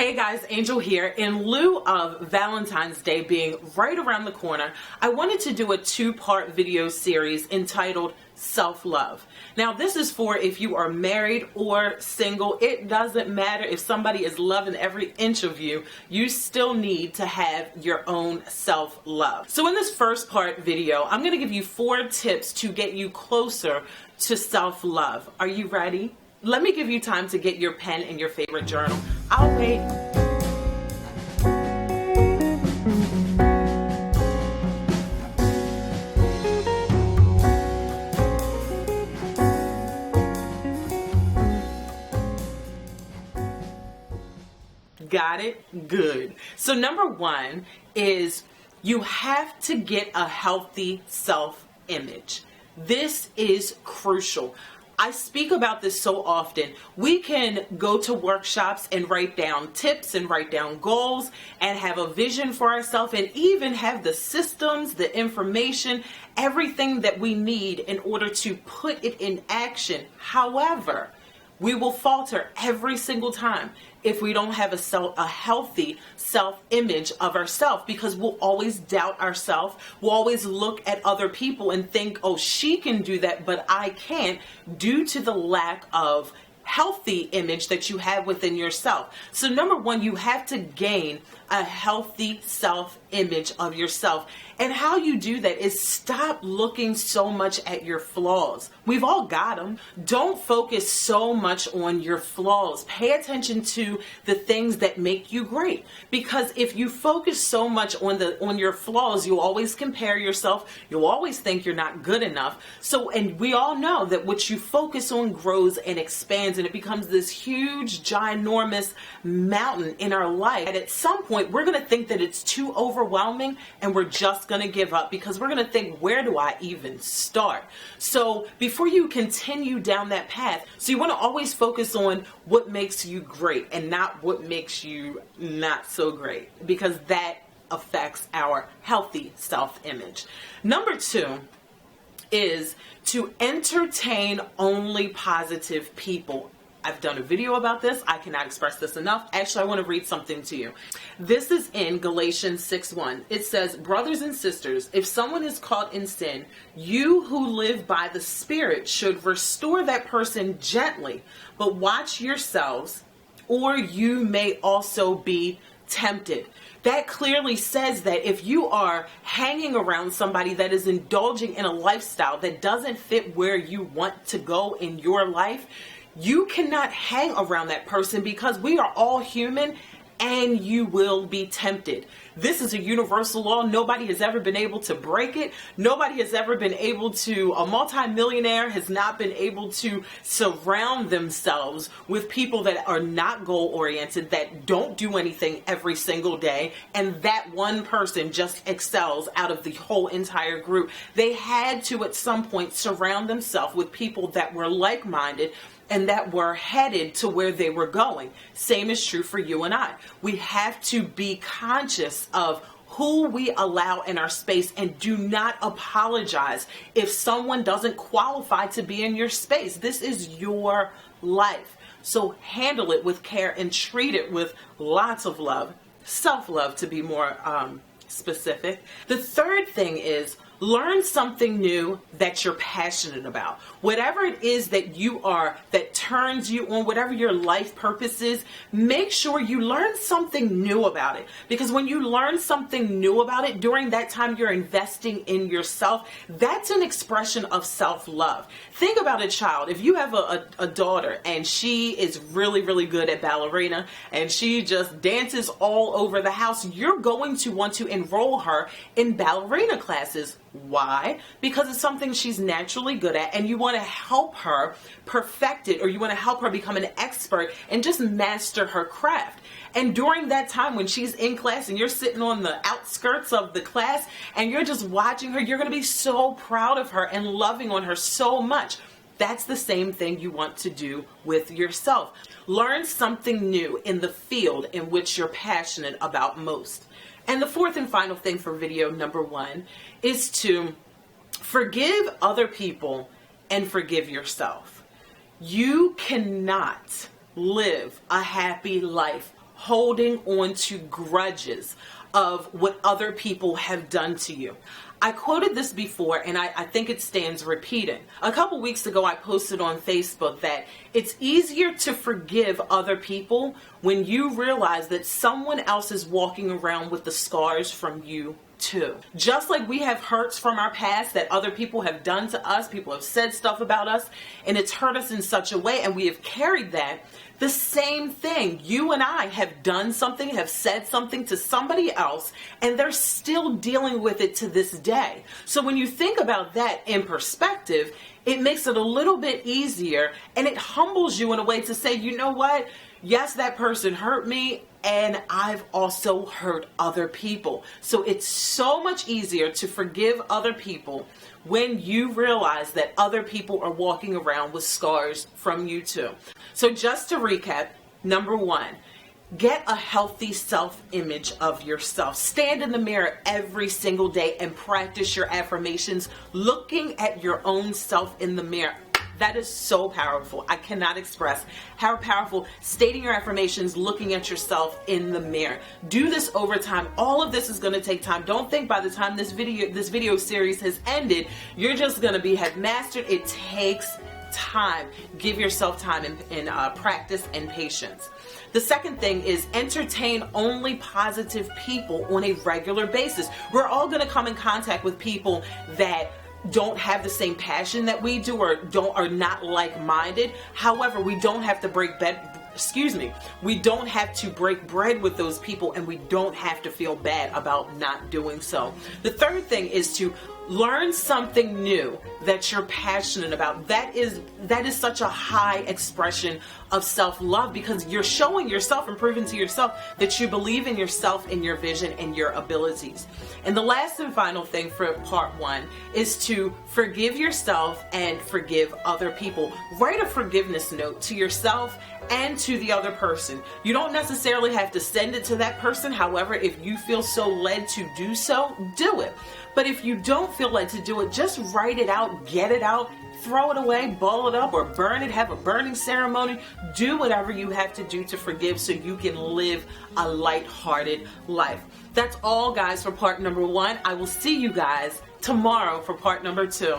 Hey guys, Angel here. In lieu of Valentine's Day being right around the corner, I wanted to do a two-part video series entitled Self-Love. Now this is for if you are married or single. It doesn't matter if somebody is loving every inch of you, you still need to have your own self-love. So in this first part video, I'm going to give you 4 tips to get you closer to self-love. Are you ready? Let me give you time to get your pen and your favorite journal. I'll wait. Got it? Good. So number 1 is you have to get a healthy self-image. This is crucial. I speak about this so often. We can go to workshops and write down tips and write down goals and have a vision for ourselves and even have the systems, the information, everything that we need in order to put it in action. However, we will falter every single time if we don't have a healthy self-image of ourselves, because we'll always doubt ourselves. We'll always look at other people and think, oh, she can do that, but I can't, due to the lack of healthy image that you have within yourself. So number 1, you have to gain a healthy self-image of yourself. And how you do that is stop looking so much at your flaws. We've all got them. Don't focus so much on your flaws. Pay attention to the things that make you great. Because if you focus so much on your flaws, you'll always compare yourself. You'll always think you're not good enough. And we all know that what you focus on grows and expands, and it becomes this huge, ginormous mountain in our life. And at some point, we're going to think that it's too overwhelming, and we're just going to give up, because we're going to think, where do I even start? So before you continue down that path, so you want to always focus on what makes you great and not what makes you not so great, because that affects our healthy self-image. Number 2 is to entertain only positive people. I've done a video about this. I cannot express this enough. Actually, I want to read something to you. This is in Galatians 6:1. It says, brothers and sisters, if someone is caught in sin, you who live by the Spirit should restore that person gently, but watch yourselves, or you may also be tempted. That clearly says that if you are hanging around somebody that is indulging in a lifestyle that doesn't fit where you want to go in your life, you cannot hang around that person, because we are all human and you will be tempted. This is a universal law. Nobody has ever been able to break it. Nobody has ever been able to, a multimillionaire has not been able to surround themselves with people that are not goal-oriented, that don't do anything every single day, and that one person just excels out of the whole entire group. They had to, at some point, surround themselves with people that were like-minded and that were headed to where they were going. Same is true for you and I. We have to be conscious of who we allow in our space, and do not apologize if someone doesn't qualify to be in your space. This is your life. So handle it with care and treat it with lots of love. Self-love, to be more specific. The third thing is, learn something new that you're passionate about. Whatever it is that that turns you on, whatever your life purpose is, make sure you learn something new about it. Because when you learn something new about it, during that time you're investing in yourself. That's an expression of self-love. Think about a child. If you have a daughter and she is really, really good at ballerina and she just dances all over the house, you're going to want to enroll her in ballerina classes. Why? Because it's something she's naturally good at, and you want to help her perfect it, or you want to help her become an expert and just master her craft. And during that time when she's in class and you're sitting on the outskirts of the class and you're just watching her, you're going to be so proud of her and loving on her so much. That's the same thing you want to do with yourself. Learn something new in the field in which you're passionate about most. And the fourth and final thing for video number 1 is to forgive other people and forgive yourself. You cannot live a happy life holding on to grudges of what other people have done to you. I quoted this before, and I think it stands repeating. A couple weeks ago, I posted on Facebook that it's easier to forgive other people when you realize that someone else is walking around with the scars from you too. Just like we have hurts from our past that other people have done to us, people have said stuff about us, and it's hurt us in such a way, and we have carried that. The same thing, you and I have done something, have said something to somebody else, and they're still dealing with it to this day. So when you think about that in perspective, it makes it a little bit easier, and it humbles you in a way to say, you know what? Yes, that person hurt me, and I've also hurt other people. So it's so much easier to forgive other people when you realize that other people are walking around with scars from you too. So just to recap, number one, get a healthy self-image of yourself. Stand in the mirror every single day and practice your affirmations, looking at your own self in the mirror. That is so powerful. I cannot express how powerful stating your affirmations, looking at yourself in the mirror. Do this over time. All of this is going to take time. Don't think by the time this video series has ended, you're just going to have mastered. It takes time. Give yourself time in practice and patience. The second thing is entertain only positive people on a regular basis. We're all going to come in contact with people that don't have the same passion that we do or are not like-minded. However, we don't have to we don't have to break bread with those people, and we don't have to feel bad about not doing so. The third thing is to learn something new that you're passionate about. That is such a high expression of self-love, because you're showing yourself and proving to yourself that you believe in yourself and your vision and your abilities. And the last and final thing for part one is to forgive yourself and forgive other people. Write a forgiveness note to yourself and to the other person. You don't necessarily have to send it to that person. However, if you feel so led to do so, do it. But if you don't feel led to do it, just write it out, get it out, throw it away, ball it up, or burn it, have a burning ceremony. Do whatever you have to do to forgive so you can live a lighthearted life. That's all, guys, for part number one. I will see you guys tomorrow for part number two.